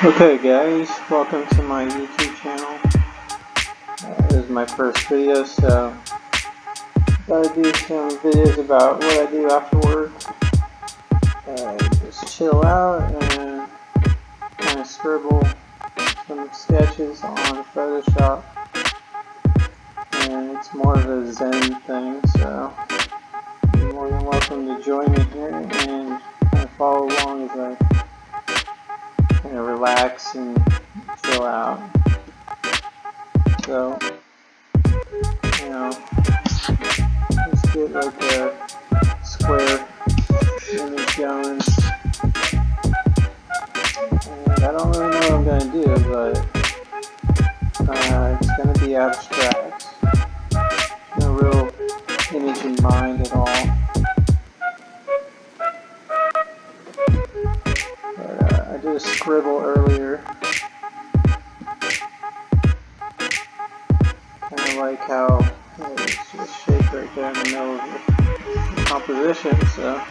Okay guys, welcome to my YouTube channel. This is my first video, so I thought I'd do some videos about what I do after work. Just chill out and kind of scribble some sketches on Photoshop. And it's more of a Zen thing, so you're more than welcome to join me here and kind of follow along as I kind of relax and chill out. So, let's get like a square image going. And I don't really know what I'm going to do, but it's going to be abstract. No real image in mind at all. But I did a scribble earlier. Kind of like how it's just shaped right there in the middle of the composition, so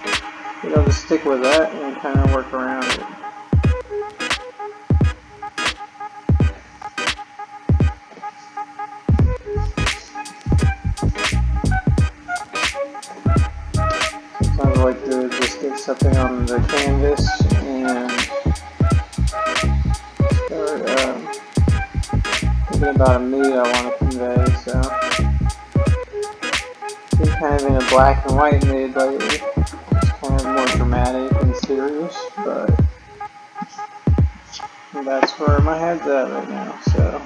I'll just stick with that and kind of work around it. Sometimes I like to just get something on the canvas and start thinking about a mood I want to convey. So I'm kind of in a black and white mood lately. It's kind of more dramatic and serious, but that's where my head's at right now. So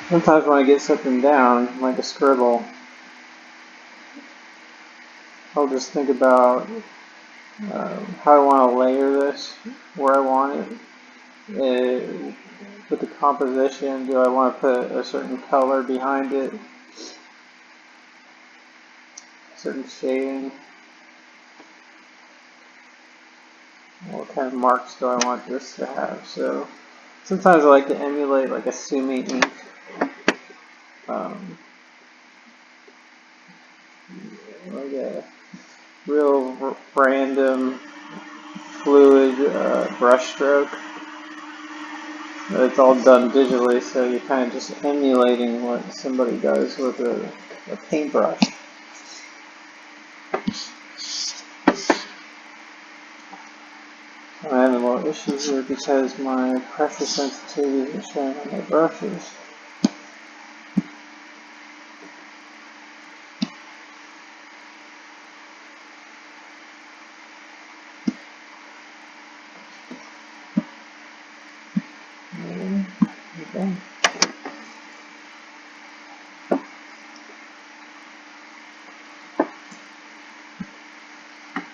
sometimes when I get something down, like a scribble, I'll just think about how I want to layer this, where I want it, with the composition. Do I want to put a certain color behind it, certain shading? What kind of marks do I want this to have? So sometimes I like to emulate like a sumi ink. Like a real random fluid brush stroke. It's all done digitally, so you're kind of just emulating what somebody does with a paintbrush. I'm having a little issues here because my pressure sensitivity isn't showing on my brushes. Okay.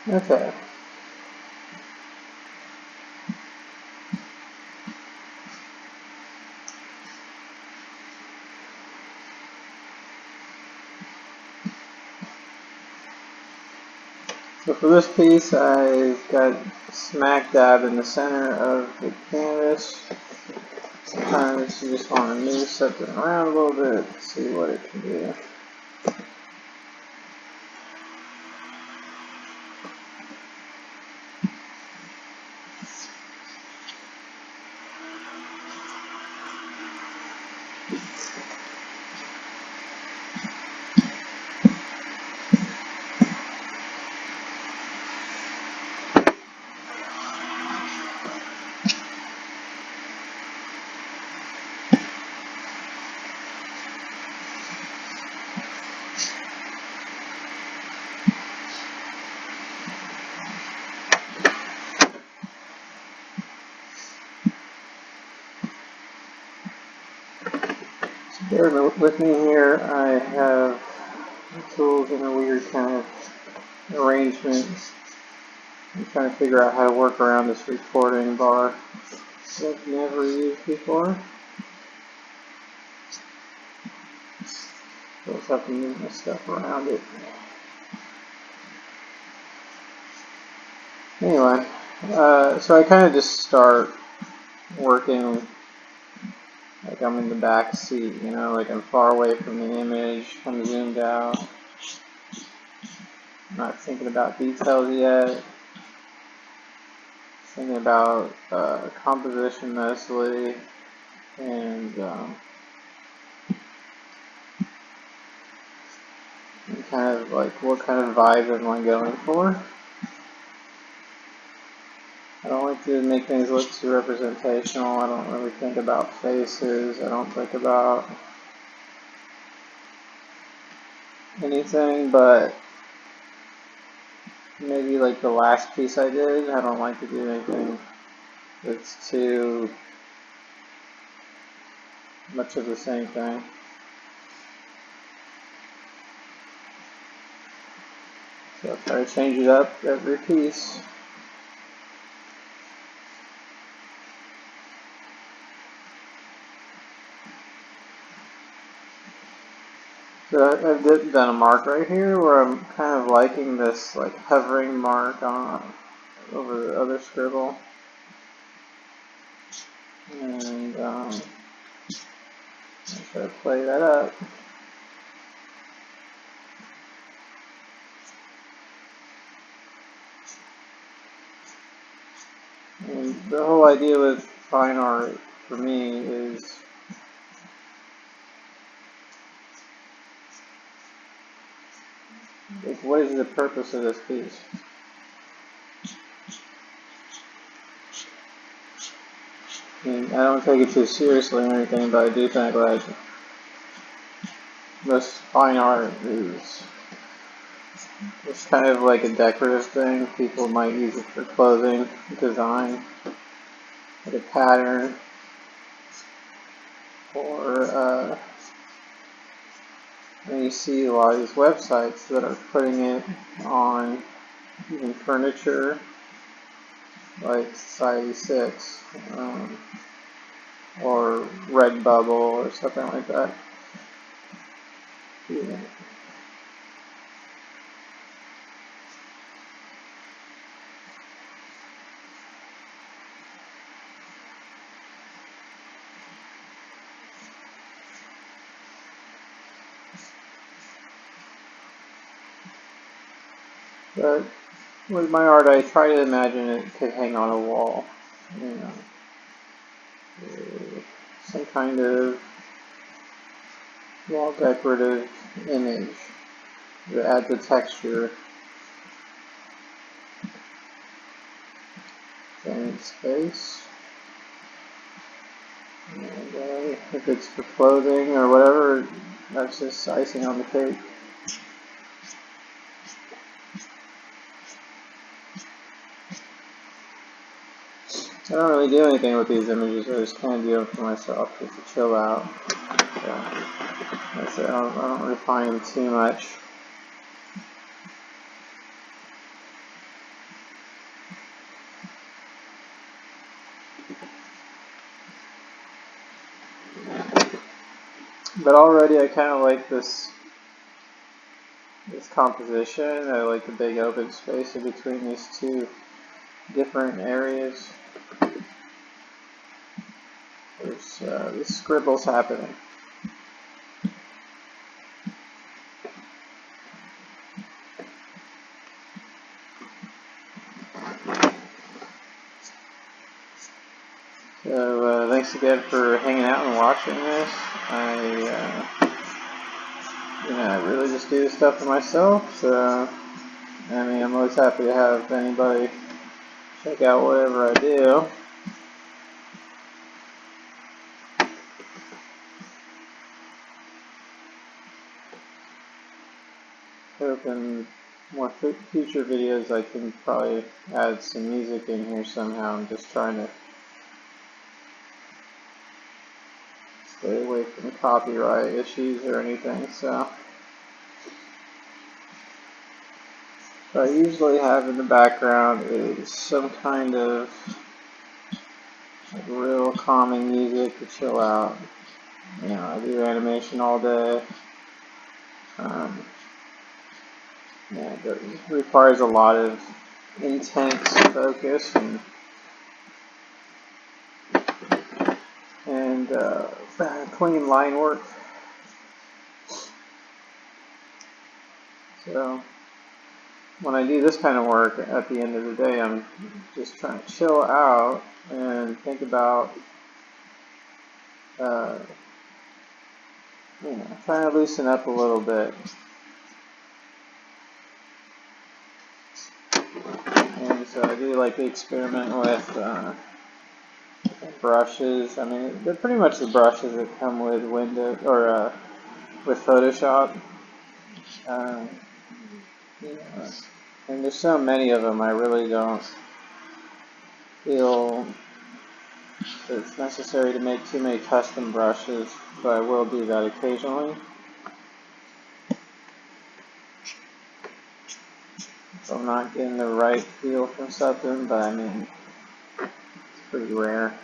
Okay. So for this piece, I've got smack dab in the center of the canvas. Sometimes you just want to move something around a little bit to see what it can do. Bear with me here, I have the tools in a weird kind of arrangement. I'm trying to figure out how to work around this recording bar that I've never used before. So I'll just have to move my stuff around it. Anyway, so I kind of just start working like I'm in the back seat, like I'm far away from the image, I'm zoomed out. I'm not thinking about details yet. thinking about composition mostly, and kind of like what kind of vibe am I going for. I don't like to make things look too representational. I don't really think about faces. I don't think about anything but maybe like the last piece I did. I don't like to do anything that's too much of the same thing. So I try to change it up every piece. So I've done a mark right here where I'm kind of liking this like hovering mark on over the other scribble, and I try to play that up. And the whole idea with fine art for me is like, what is the purpose of this piece? And I don't take it too seriously or anything, but I do think like most fine art is it's kind of like a decorative thing. People might use it for clothing design, like a pattern, or and you see a lot of these websites that are putting it on even furniture, like Society 6, or Redbubble or something like that. Yeah. But with my art, I try to imagine it could hang on a wall, you know, some kind of wall decorative image that adds a texture in space. And if it's for clothing or whatever, that's just icing on the cake. I don't really do anything with these images. I just kind of do them for myself, just to chill out. So, I don't refine them too much. But already I kind of like this composition. I like the big open space in between these two different areas. There's this scribble's happening. So thanks again for hanging out and watching this. I really just do this stuff for myself. So I mean, I'm always happy to have anybody check out whatever I do. Hope in more future videos I can probably add some music in here somehow. I'm just trying to stay away from copyright issues or anything. So what I usually have in the background is some kind of like real calming music to chill out. You know, I do animation all day. Yeah, it requires a lot of intense focus and clean line work. So when I do this kind of work, at the end of the day, I'm just trying to chill out and think about, trying to loosen up a little bit. And so I do like to experiment with brushes. I mean, they're pretty much the brushes that come with Windows or with Photoshop. Um, and there's so many of them, I really don't feel that it's necessary to make too many custom brushes, but I will do that occasionally. So I'm not getting the right feel from something, but I mean, it's pretty rare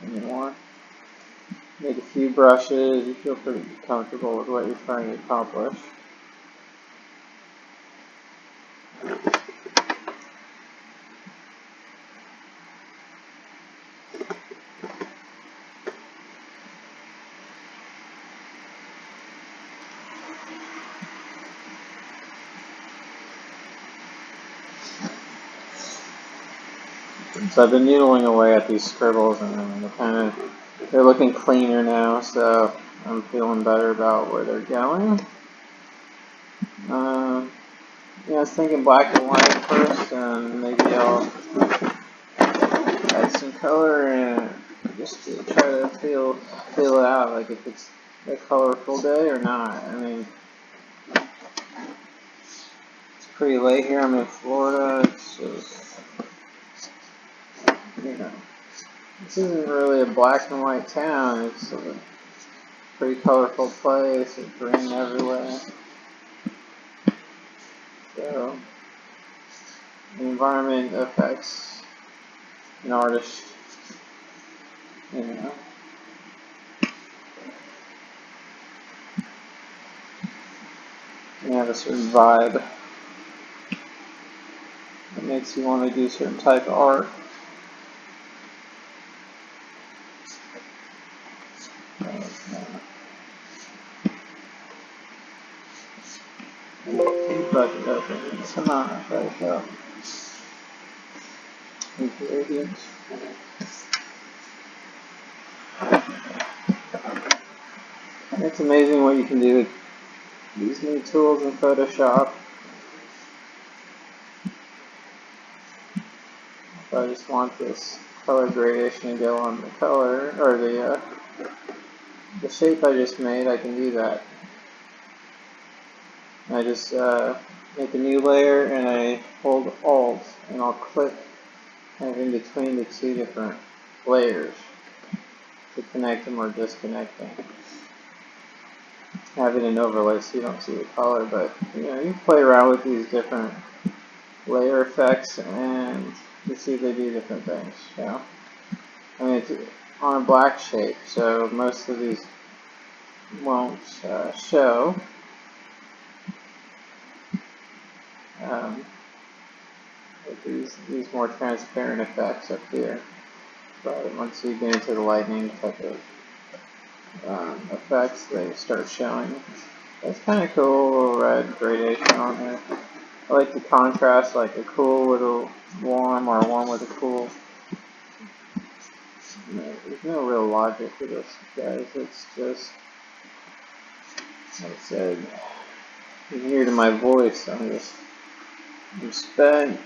anymore. Make a few brushes, you feel pretty comfortable with what you're trying to accomplish. So I've been noodling away at these scribbles, and they're looking cleaner now, so I'm feeling better about where they're going. I was thinking black and white first, and maybe I'll add some color and just to try to feel it out, like if it's a colorful day or not. I mean, it's pretty late here. I'm in Florida. It's just, this isn't really a black and white town. It's a pretty colorful place. It's green everywhere. So the environment affects an artist, You have a certain vibe that makes you want to do certain type of art. Bucket open. Come on, Photoshop. Ingredients. It's amazing what you can do with these new tools in Photoshop. If I just want this color gradation to go on the color, or the shape I just made, I can do that. I just make a new layer and I hold Alt and I'll click kind of in between the two different layers to connect them or disconnect them. Have it in overlay so you don't see the color, but you play around with these different layer effects and you see they do different things. I mean, it's on a black shape, so most of these won't show. With these more transparent effects up here, but once you get into the lightning type of effects, they start showing. That's kind of cool, a little red gradation on there. I like the contrast, like a cool with a warm or a warm with a cool. There's no real logic to this, guys. It's just, like I said, you can hear to my voice, I'm spent.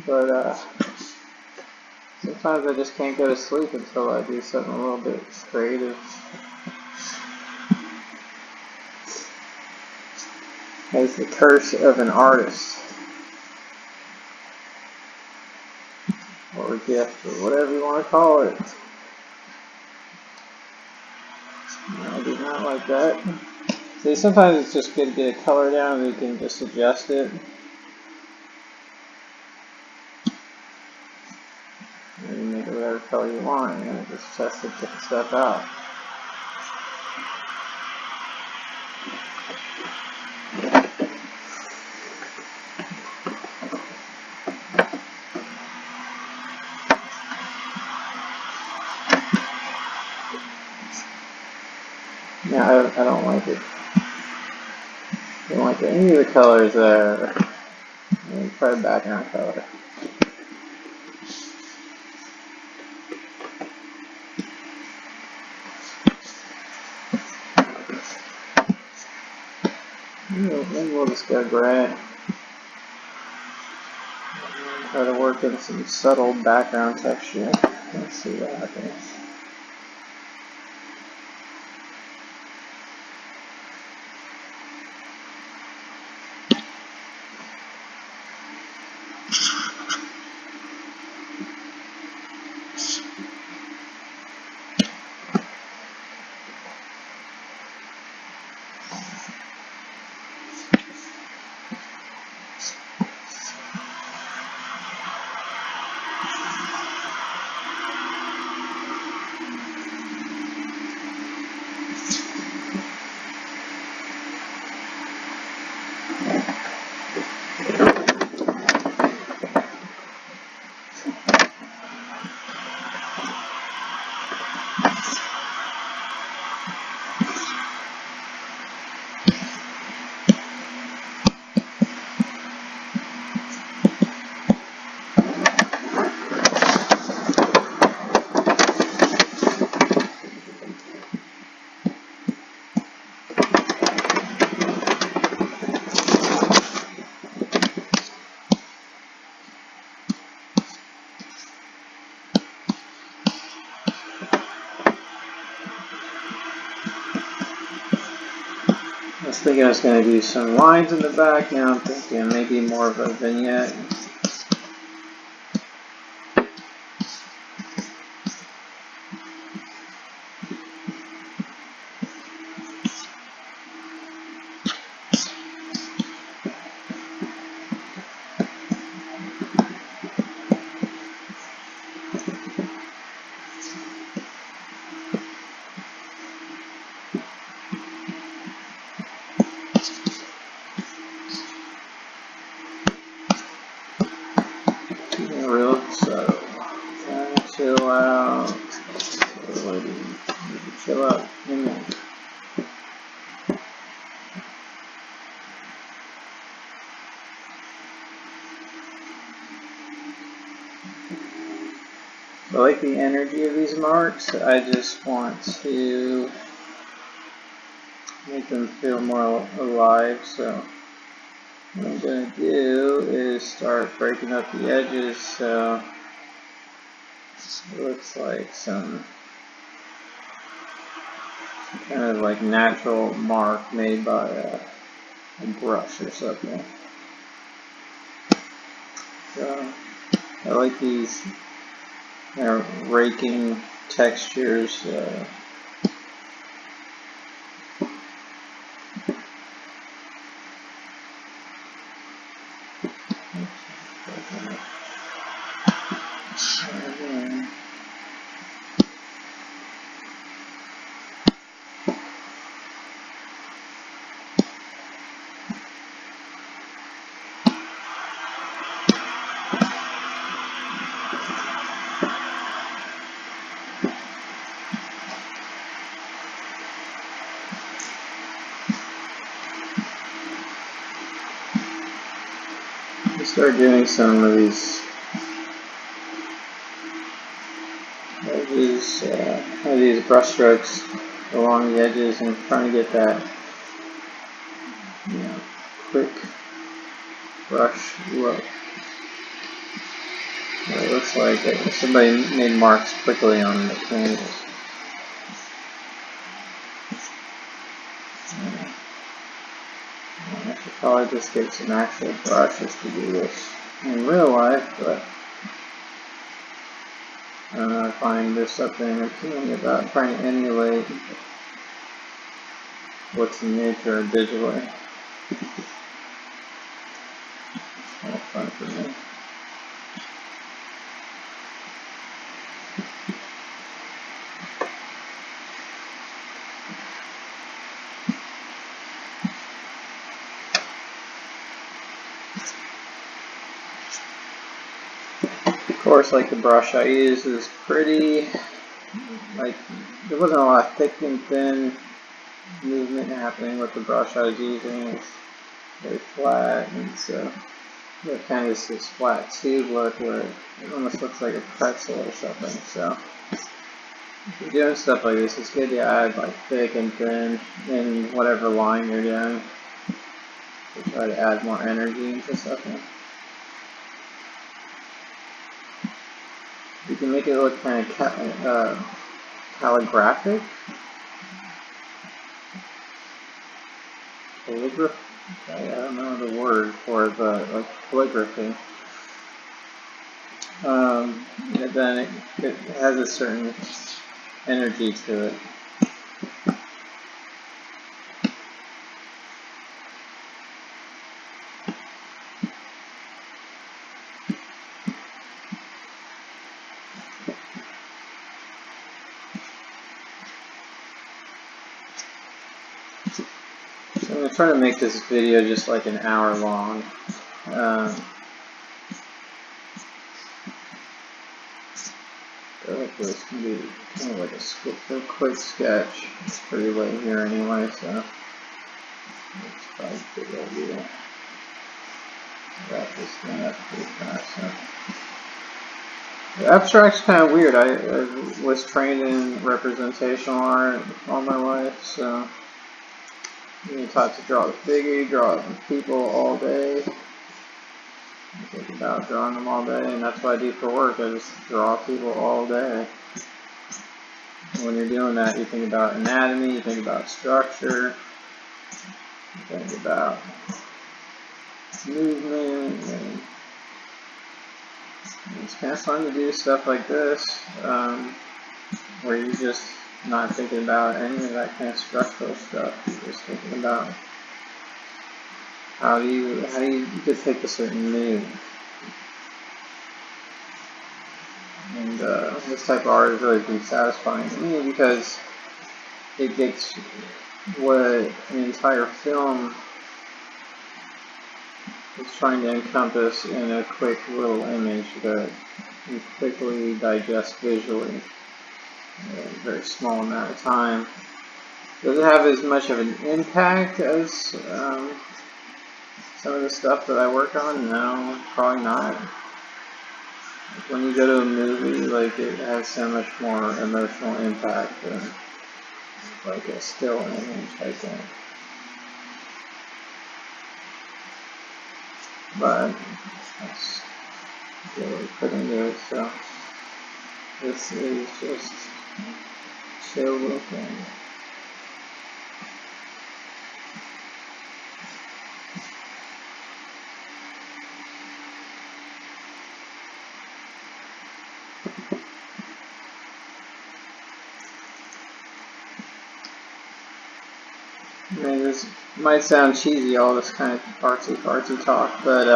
But sometimes I just can't go to sleep until I do something a little bit creative. That's the curse of an artist. Or a gift, or whatever you want to call it. I do not like that. See, sometimes it's just good to get a color down and you can just adjust it. And you make it whatever color you want, and then just test the stuff out. Yeah, I don't like it. Don't like any of the colors there. Let me try the background color. Maybe we'll just go gray. Try to work in some subtle background texture. Let's see what happens. I was thinking I was going to do some lines in the back. Now I'm thinking maybe more of a vignette. Real subtle. Trying to chill out. Chill out. I like the energy of these marks. I just want to make them feel more alive. So what I'm going to do is start breaking up the edges so it looks like some kind of like natural mark made by a brush or something. So I like these raking textures. Start doing some of these brush strokes along the edges and trying to get that quick brush look. It looks like somebody made marks quickly on the canvas. I should probably just get some actual brushes to do this in real life, but I don't know, I find there's something appealing about trying to emulate what's in nature digitally. It's kind of fun for me. Of course, like the brush I use is pretty, like, there wasn't a lot of thick and thin movement happening with the brush I was using. very flat, and so it kind of is this flat tube look where it almost looks like a pretzel or something. So if you're doing stuff like this, it's good to add like thick and thin in whatever line you're doing to try to add more energy into something. You can make it look kind of calligraphic. Calligraphy? I don't know the word for it, but like calligraphy. And then it has a certain energy to it. So I'm going to try to make this video just like an hour long. This can be kind of like a quick sketch. It's pretty late here anyway, so it's probably a good idea. Wrap this thing up pretty fast. So. The abstract's kind of weird. I was trained in representational art all my life, so you're taught to draw the figure, draw people all day. I think about drawing them all day, and that's what I do for work. I just draw people all day. And when you're doing that, you think about anatomy, you think about structure, you think about movement, and it's kind of fun to do stuff like this, where you're just not thinking about any of that kind of structural stuff. You're just thinking about how do you just take a certain mood. And this type of art has really been satisfying to me because it gets what an entire film is trying to encompass in a quick little image that you quickly digest visually in a very small amount of time. Does it have as much of an impact as some of the stuff that I work on? No, probably not. When you go to a movie, like, it has so much more emotional impact than like a still image, I think. But that's really put into it, so this is just chill looking. I mean, this might sound cheesy, all this kind of artsy talk, but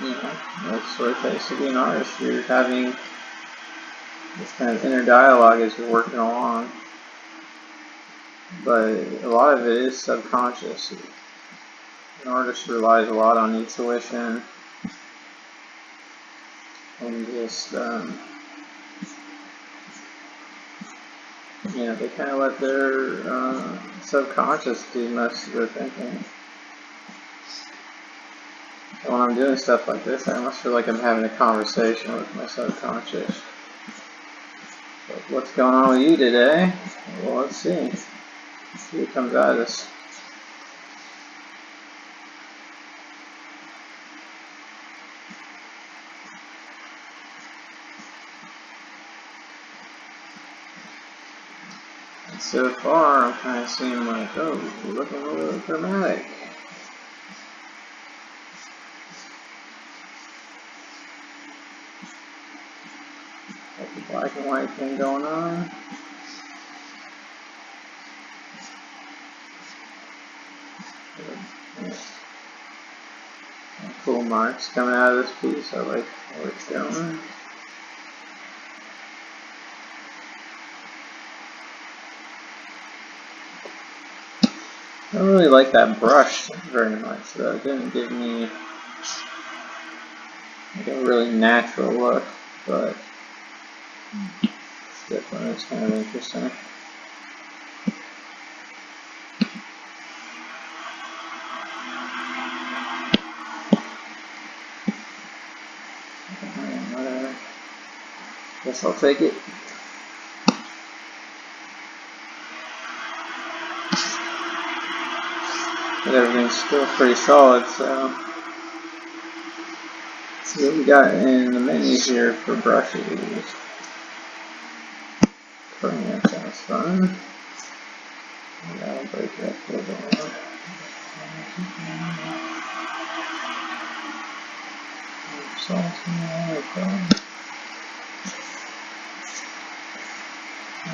you know, that's what it takes to be an artist. You're having this kind of inner dialogue as you're working along, but a lot of it is subconscious. An artist relies a lot on intuition and just you know, they kind of let their subconscious do most of their thinking. And when I'm doing stuff like this, I almost feel like I'm having a conversation with my subconscious. Like, what's going on with you today? Well, let's see. Let's see what comes out of this. And so far, I'm kind of seeing like, oh, you're looking a little dramatic. Got the black and white thing going on. Cool marks coming out of this piece. I like where it's going. I don't really like that brush very much, though. It didn't give me like a really natural look, but it's different. It's kind of interesting. Guess I'll take it. But everything's still pretty solid, so let's see what we got in the menu here for brushes. That sounds fun. I'll break that for a while.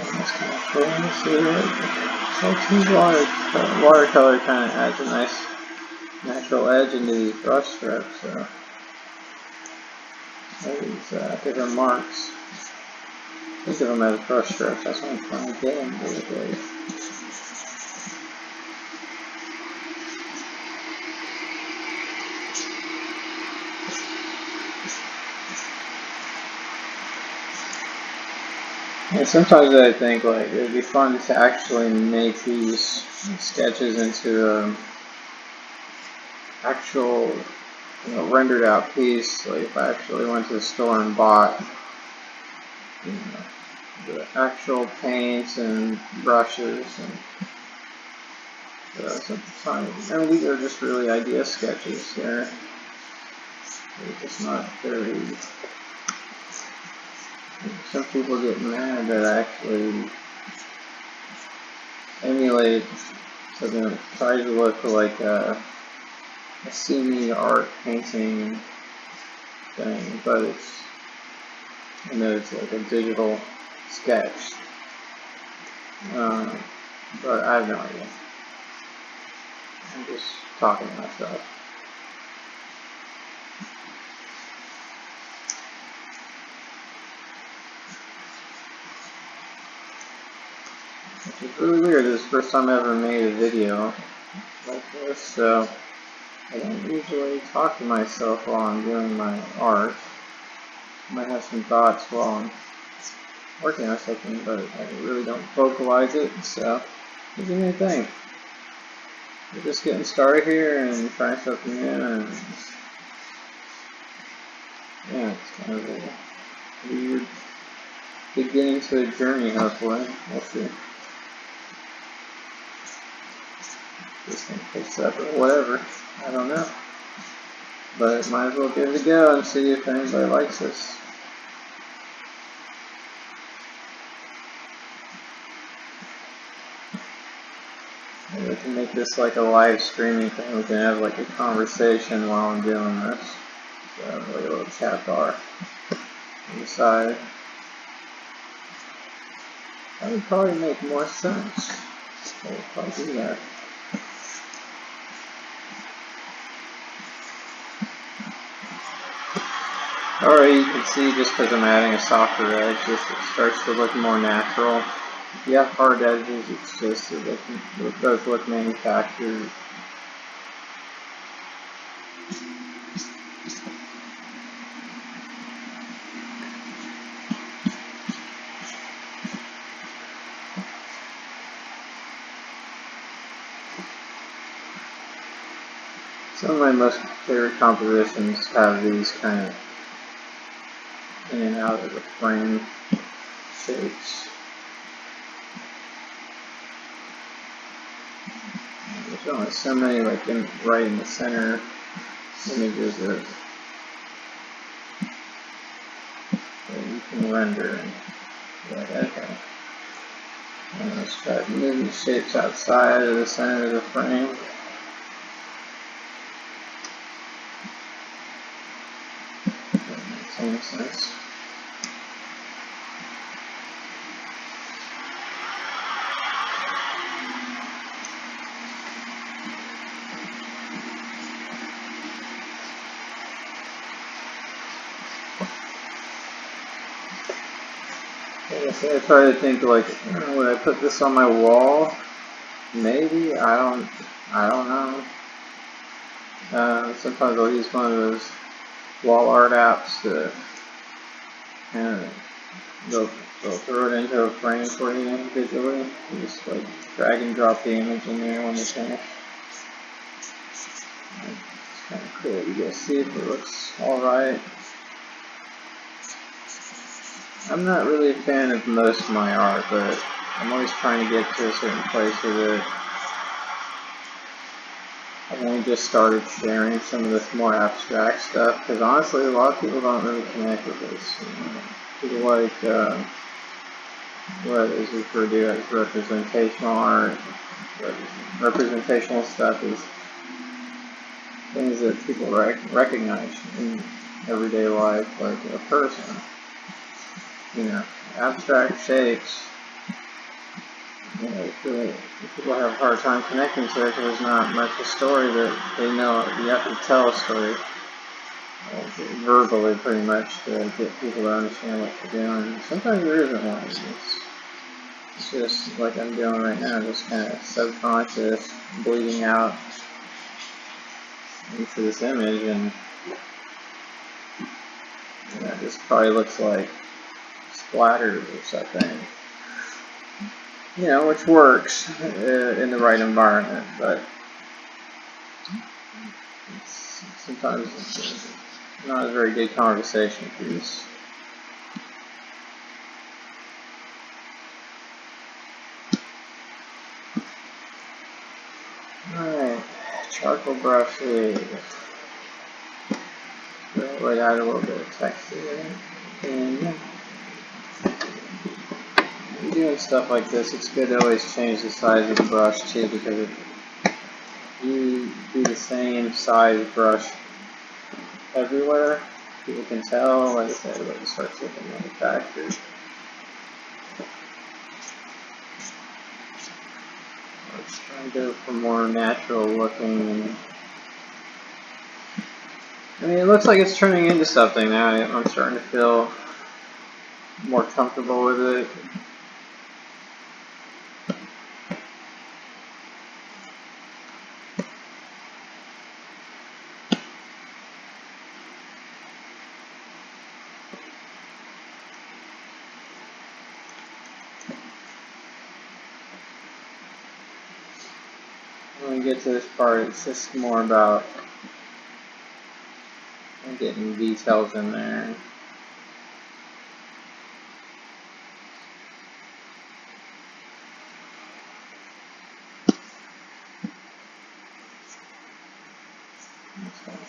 That's kind of cool. Let's see what watercolor kind of adds a nice natural edge into these brush strokes. So these different marks. Think of them as brush strokes. That's what I'm trying to get them to. And sometimes I think like it would be fun to actually make these sketches into actual, rendered out piece. Like if I actually went to the store and bought, the actual paints and brushes and sometimes, I mean, these are just really idea sketches. They're just not very. Some people get mad that I actually emulate something that tries to look like a scenery art painting thing, but it's like a digital sketch. But I have no idea. I'm just talking to myself. Which is really weird. This is the first time I ever made a video like this, so I don't usually talk to myself while I'm doing my art. I might have some thoughts while I'm working on something, but I really don't vocalize it, so it's a new thing. We're just getting started here and trying something new, and yeah, it's kind of a weird beginning to a journey, hopefully. We'll see. This thing picks up or whatever. I don't know. But might as well give it a go and see if anybody likes this. Maybe we can make this like a live streaming thing. We can have like a conversation while I'm doing this. So like a little chat bar on the side. That would probably make more sense. So we'll probably do that. Alright, you can see just because I'm adding a softer edge, it starts to look more natural. If you have hard edges, it's just, it does look manufactured. Some of my most favorite compositions have these kind of in and out of the frame shapes. There's only so many like right in the center images that you can render. And like, okay. And let's try to move these shapes outside of the center of the frame. That makes any sense. I try to think like, would I put this on my wall? Maybe, I don't know. Sometimes I'll use one of those wall art apps to, and they'll throw it into a frame for you individually. You just like drag and drop the image in there when you finish. It's kind of cool. You guys see if it looks alright. I'm not really a fan of most of my art, but I'm always trying to get to a certain place with it. I've only just started sharing some of this more abstract stuff, because honestly, a lot of people don't really connect with this. People like what is referred to as representational art. Representational stuff is things that people recognize in everyday life, like a person. Abstract shapes. People have a hard time connecting to it because there's not much of a story that they know. You have to tell a story verbally, pretty much, to get people to understand what you're doing. Sometimes there isn't one. It's just like I'm doing right now, just kind of subconscious, bleeding out into this image, and it just probably looks like splatters or something. Which works in the right environment, but sometimes it's not a very good conversation piece. Alright, charcoal brushes. We'll add a little bit of texture. And doing stuff like this, it's good to always change the size of the brush too, because if you do the same size brush everywhere, people can tell. Like I said, everybody starts looking manufactured. Let's try and go for more natural looking. It looks like it's turning into something now. I'm starting to feel more comfortable with it. When we get to this part, it's just more about getting details in there.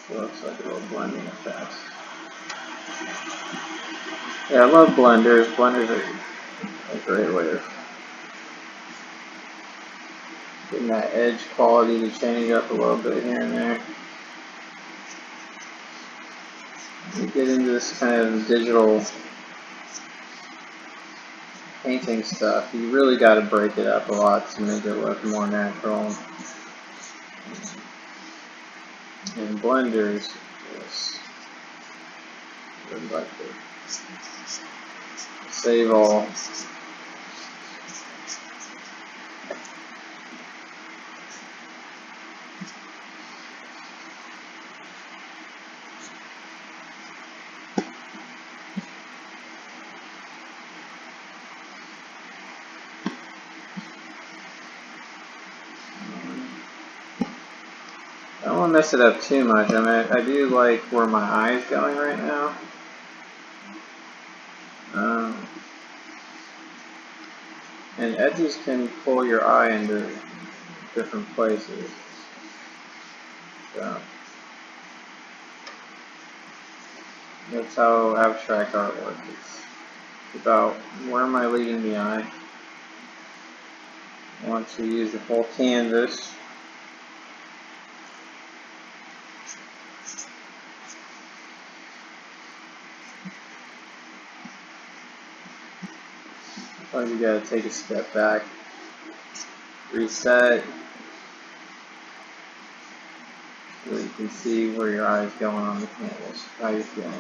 It looks like a little blending effect. Yeah, I love blenders. Blenders are a great way of getting that edge quality to change up a little bit here and there. You get into this kind of digital painting stuff, you really got to break it up a lot to make it look more natural. And blenders, yes, would like to save all. I don't want to mess it up too much. I do like where my eye's going right now. And edges can pull your eye into different places. So that's how abstract art works. It's about where am I leading the eye. I want to use the whole canvas. Sometimes you gotta take a step back, reset, so you can see where your eye is going on the canvas, how you're feeling.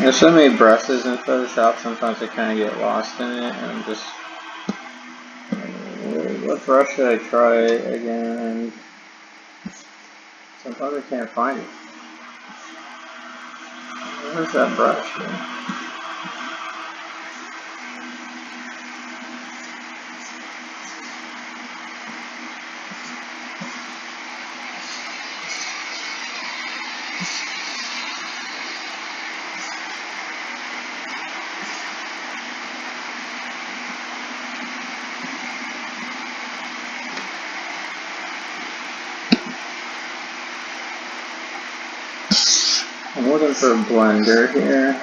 There's so many brushes in Photoshop, sometimes I kind of get lost in it, and I'm just, what brush should I try again? Sometimes I can't find it. Where's that brush? I'm looking for a blender here.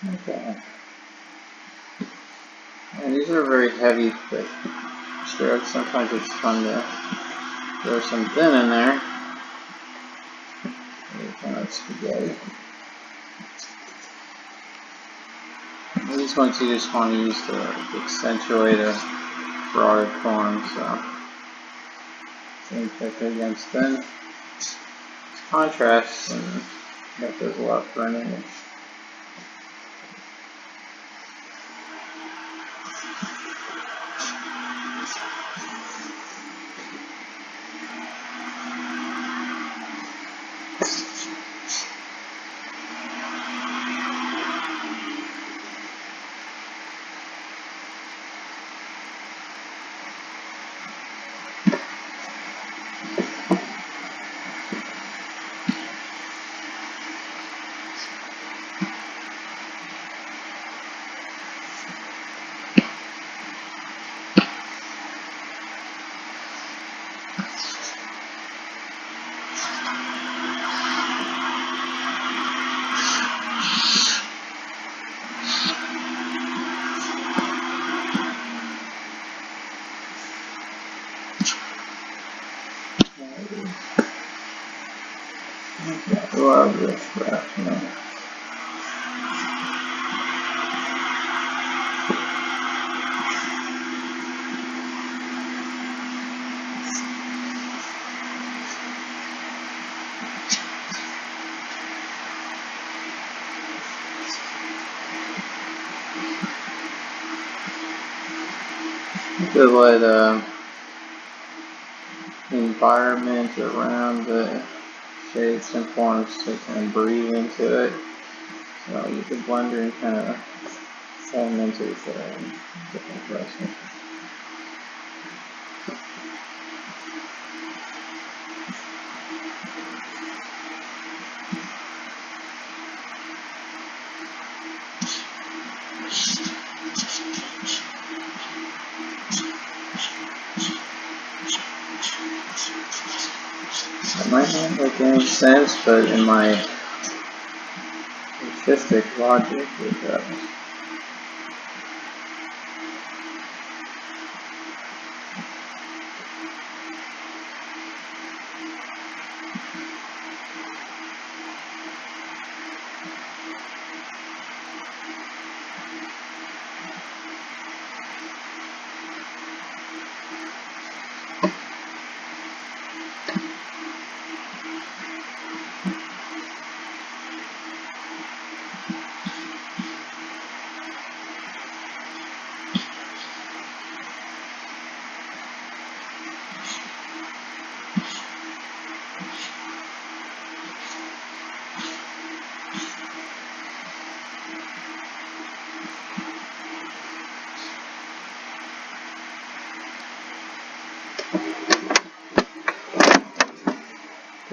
Okay. And these are very heavy, thick strokes. Sometimes it's fun to throw some thin in there. Kind of spaghetti. These ones you just want to use to accentuate a broader form, so thin, thicker against thin. Contrast, and that does a lot for an image. I love this brush, you know. You could let the environment around the shapes and forms to kind of breathe into it. So you could blender and kind of form into the different brushes. That might not make any sense, but in my artistic logic, it does.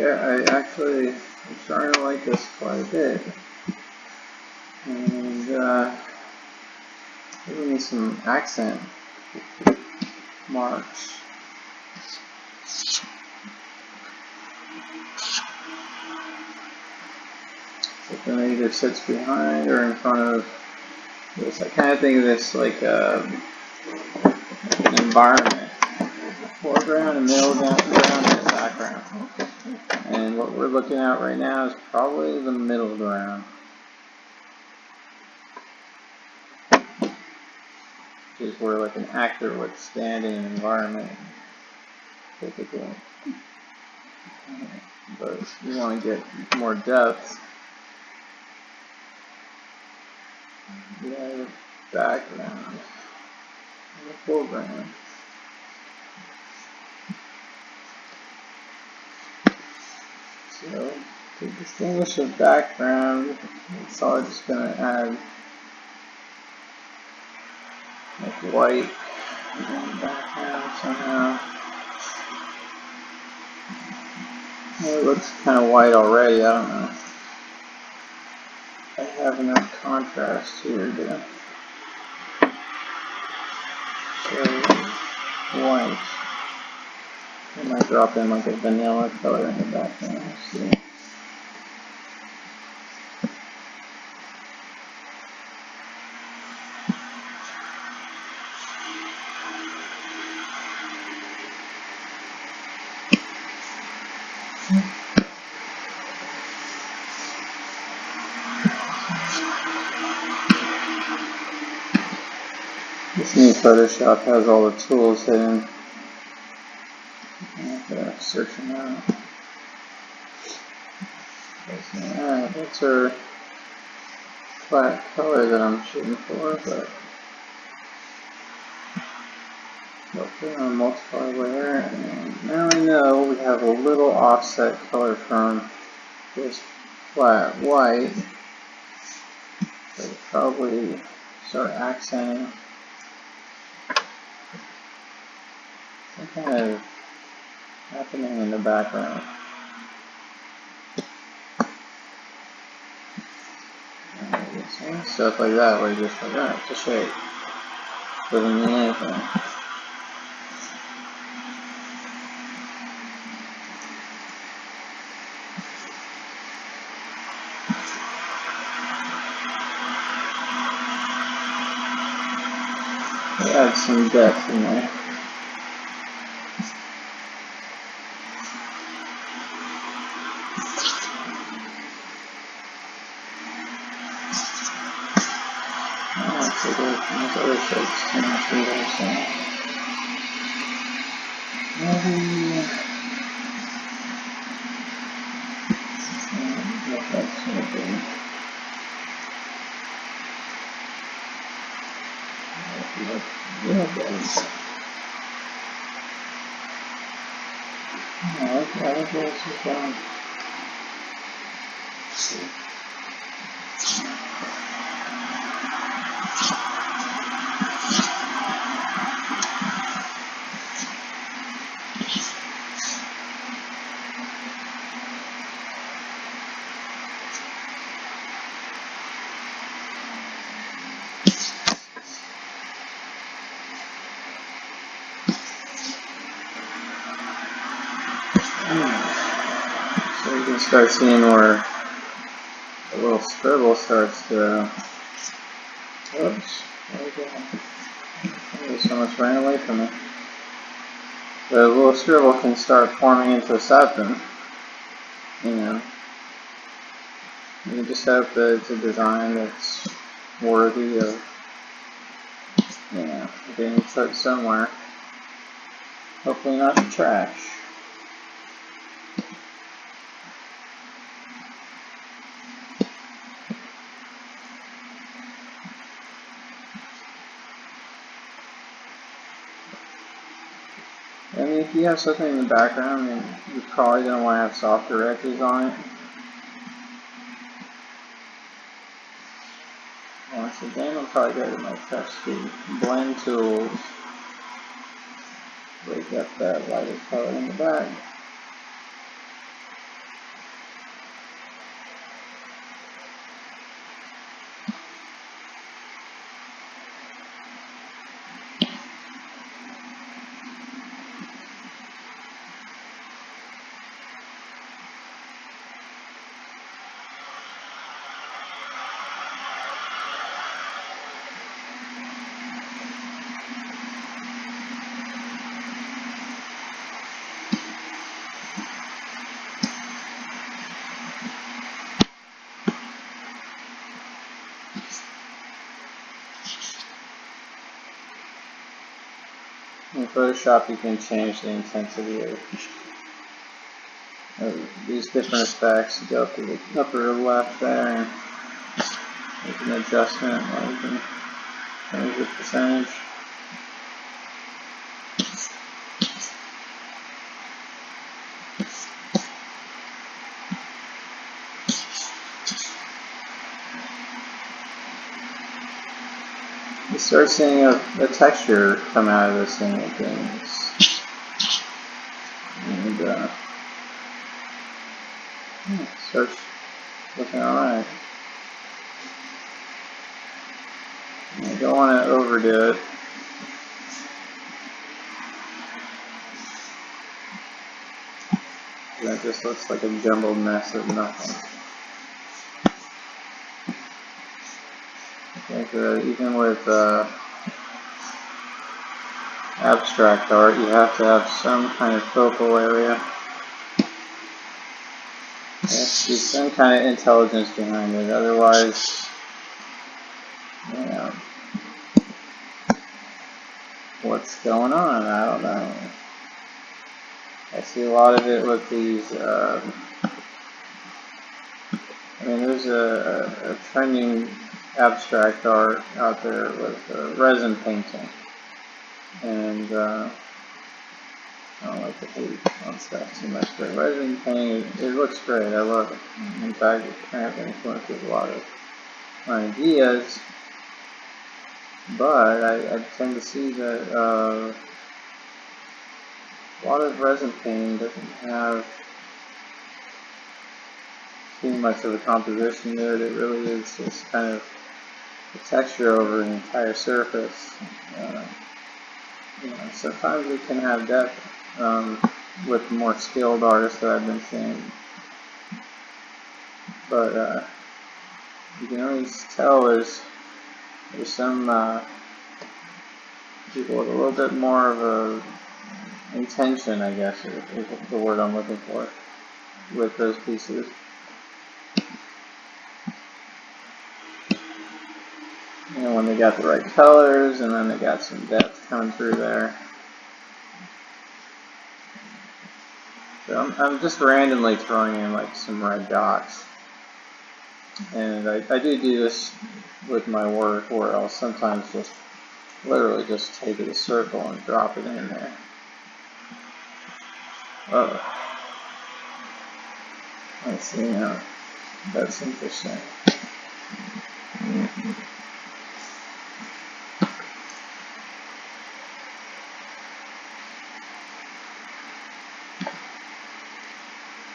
Yeah, I actually am starting to like this quite a bit. And giving me some accent marks. So then it either sits behind or in front of this. I kind of think of this like an environment. Foreground, a middle ground, and a background. And what we're looking at right now is probably the middle ground. Which is where like an actor would stand in an environment, typically. But you want to get more depth. You have the background and the foreground. So to distinguish the background, it's all just going to add like white in the background somehow. Well, it looks kind of white already, I don't know. I have enough contrast here to show white. I might drop in like a vanilla color in the background. See. This new Photoshop has all the tools hidden. I'm gonna search them out. That's our flat color that I'm shooting for, but hopefully I'm gonna multiply layer, and now I know we have a little offset color from this flat white. So we'll probably start accenting some kind of happening in the background. Stuff like that, where you're just like, oh, it's a shape. Doesn't mean anything. Add some depth in there. Other shapes too much either, so maybe what that's gonna be. Yeah, guys. I like where this is going. So you can start seeing where the little scribble starts to. Oops, there we go. There's so much ran away from it. The little scribble can start forming into something. You know. You just hope that it's a design that's worthy of, you know, being put somewhere. Hopefully not the trash. I mean, if you have something in the background, then you're probably going to want to have softer edges on it. Once again, I'll probably go to my touch speed blend tools. Break up that lighter color in the back. In Photoshop, you can change the intensity of these different effects. You go up to the upper left there, and there's an adjustment where you can change the percentage. You start seeing a texture come out of this thing with things. And it starts looking alright. You don't want to overdo it. That just looks like a jumbled mess of nothing. I think even with abstract art, you have to have some kind of focal area. There has to be some kind of intelligence behind it, otherwise, you know, what's going on? I don't know. I see a lot of it with these, I mean, there's a trending abstract art out there with resin painting, and I don't like to hate on stuff too much, but resin painting, it looks great, I love it. In fact, it apparently influences a lot of my ideas, but I tend to see that a lot of resin painting doesn't have too much of a composition there. It really is just kind of the texture over an entire surface. You know, sometimes it can have depth with more skilled artists that I've been seeing, but you can always tell there's some people with a little bit more of a intention, I guess, is the word I'm looking for, with those pieces. You know, when they got the right colors, and then they got some depth coming through there. So I'm just randomly throwing in like some red dots. And I do this with my work, where I'll sometimes just literally just take a circle and drop it in there. Oh, let's see now. That's interesting.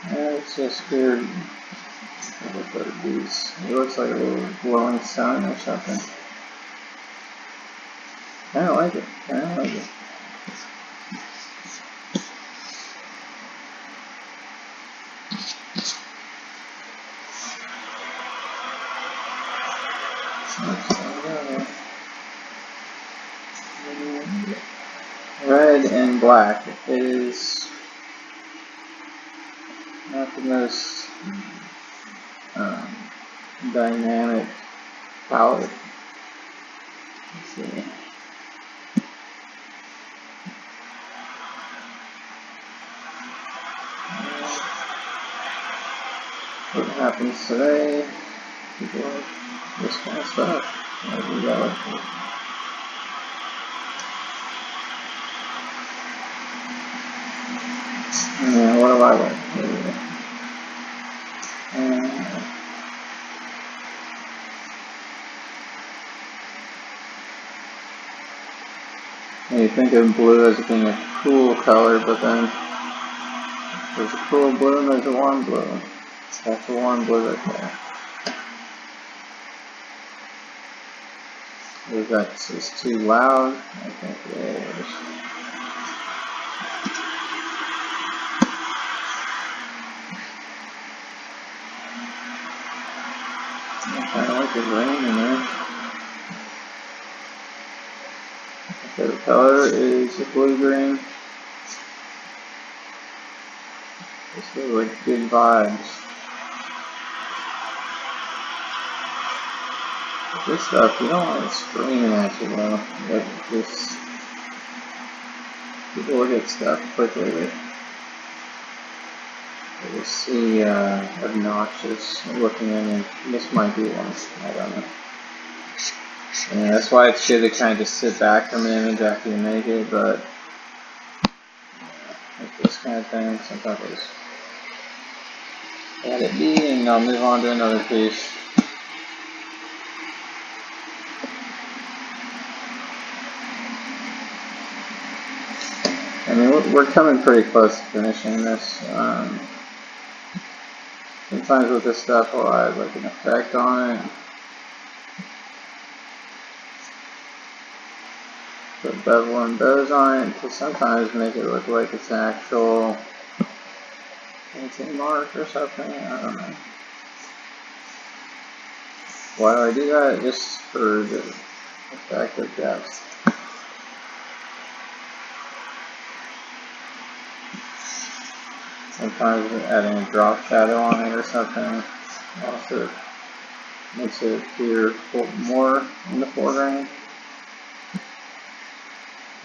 It's just weird. What are these? It looks like a little glowing sun or something. I don't like it. I don't like it. Red and black. It is not the most dynamic palette. Let's see. What happens today? People like this kind of stuff. Yeah, what do I like? You think of blue as being a cool color, but then there's a cool blue and there's a warm blue. That's a warm blue right there. Is that just too loud? I think it is. I kind of like the green in there. My favorite color is the blue-green. This feels like good vibes. But this stuff, you don't want it screaming at you though. Like this. People look at stuff quickly. They just see obnoxious looking image. This might be one. I don't know. Yeah, that's why it's good to kind of just sit back from an image after you make it, but like this kind of thing, sometimes I just let it be and I'll move on to another piece. I mean, we're coming pretty close to finishing this. Sometimes with this stuff I'll add like an effect on it. Put bevel and bows on it to sometimes make it look like it's an actual painting mark or something. I don't know. Why do I do that? Just for the effect of depth. Sometimes adding a drop shadow on it or something also makes it appear more in the foreground.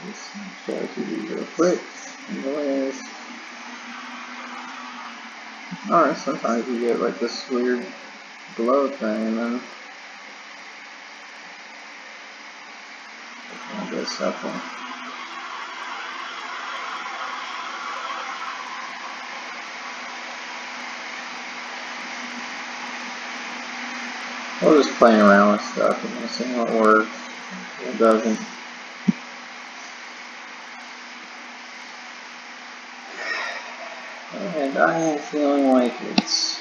Just show it to you real quick. Alright, sometimes you get like this weird glow thing and then I guess something. We're just playing around with stuff and seeing what works, what doesn't. And I am feeling like it's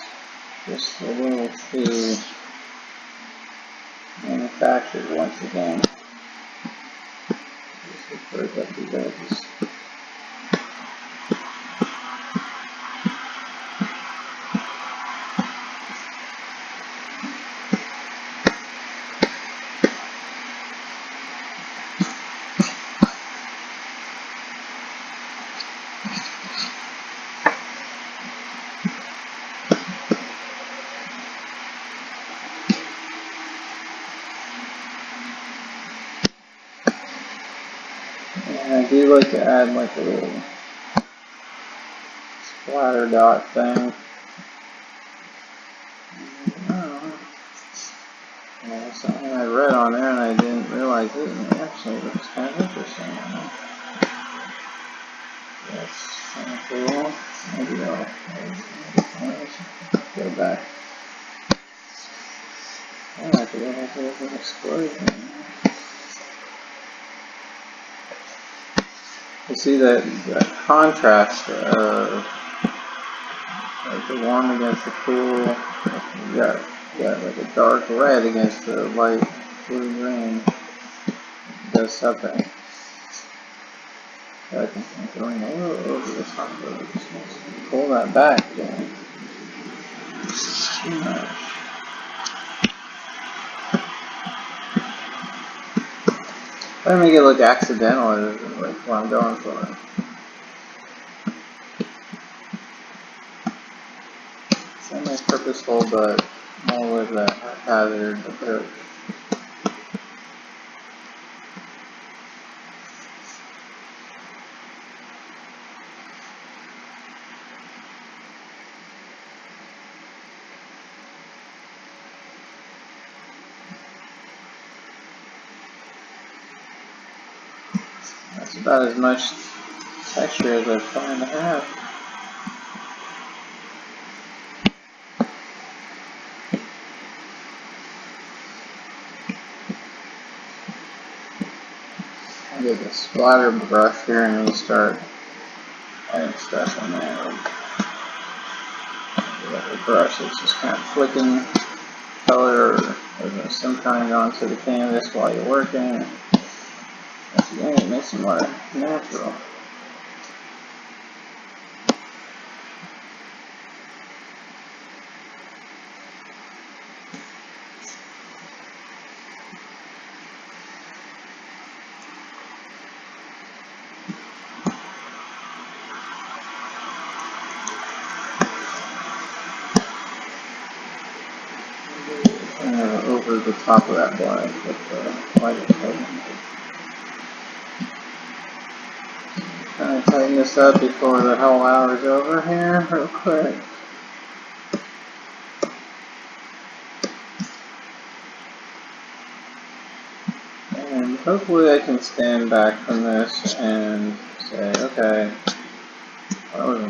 just a little too manufactured once again. Just look for these edges. And I do like to add like a little splatter dot thing. Yeah, something I read on there and I didn't realize it, and it actually looks kind of interesting. That's kind of cool. Maybe I'll go back. I might be able to do an explosion. You see that contrast of like the warm against the cool. You got like a dark red against the light blue green. It does something. I think I'm going a little over the top of it. Just pull that back again. Too much. Try to make it look accidental is like what I'm going for. Semi-purposeful, but more with a haphazard approach. That's about as much texture as I plan to have. I'll get the splatter brush here and then start adding stuff in there. The brush is just kind of flicking color or some kind onto the canvas while you're working. Once again, it makes it more natural. Over the top of that blank with the light exposure. clean this up before the whole hour's over here real quick. And hopefully I can stand back from this and say, okay, that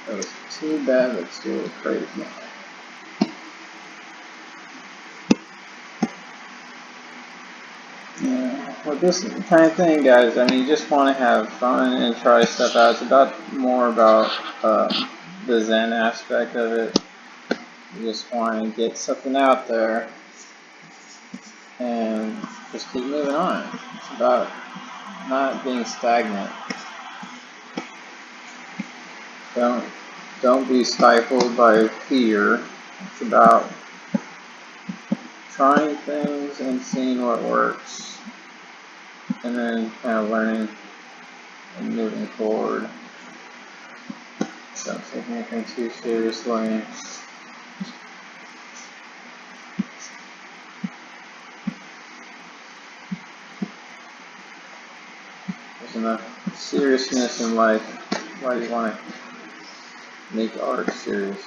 was too bad, but still crazy. Yeah, with this kind of thing, guys, I mean, you just want to have fun and try stuff out. It's more about the Zen aspect of it. You just want to get something out there and just keep moving on. It's about not being stagnant. Don't be stifled by fear. It's about trying things and seeing what works, and then kind of learning and moving forward. Don't take anything too seriously. There's enough seriousness in life. Why do you want to make art serious?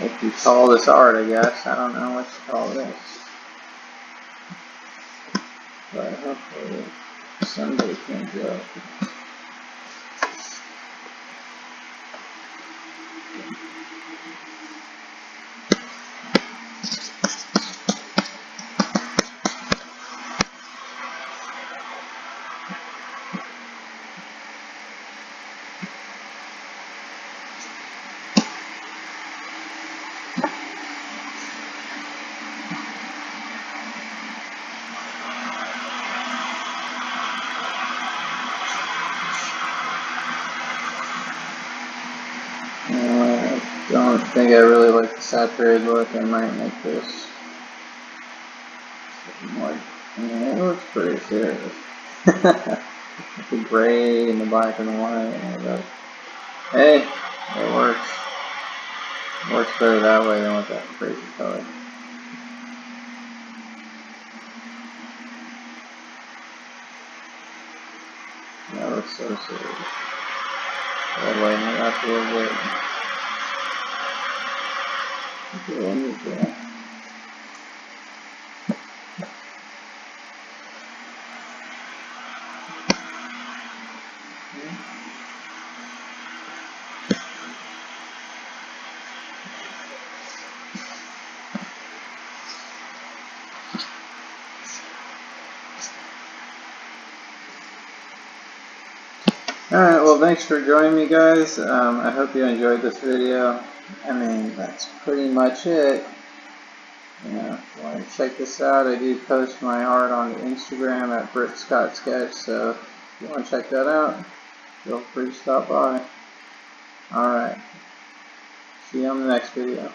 If you call this art, I guess. I don't know what you call this. But hopefully somebody can judge. I don't think I really like the saturated look. I might make this more. Yeah, it looks pretty serious. The gray and the black and the white. But hey, it works. It works better that way than with that crazy color. That looks so serious. I'll lighten it up a little bit. Wonderful. Alright, well thanks for joining me, guys. I hope you enjoyed this video. I mean, that's pretty much it. Yeah, if you want to check this out, I do post my art on Instagram at BrittScottSketch, so if you want to check that out, feel free to stop by. Alright, see you on the next video.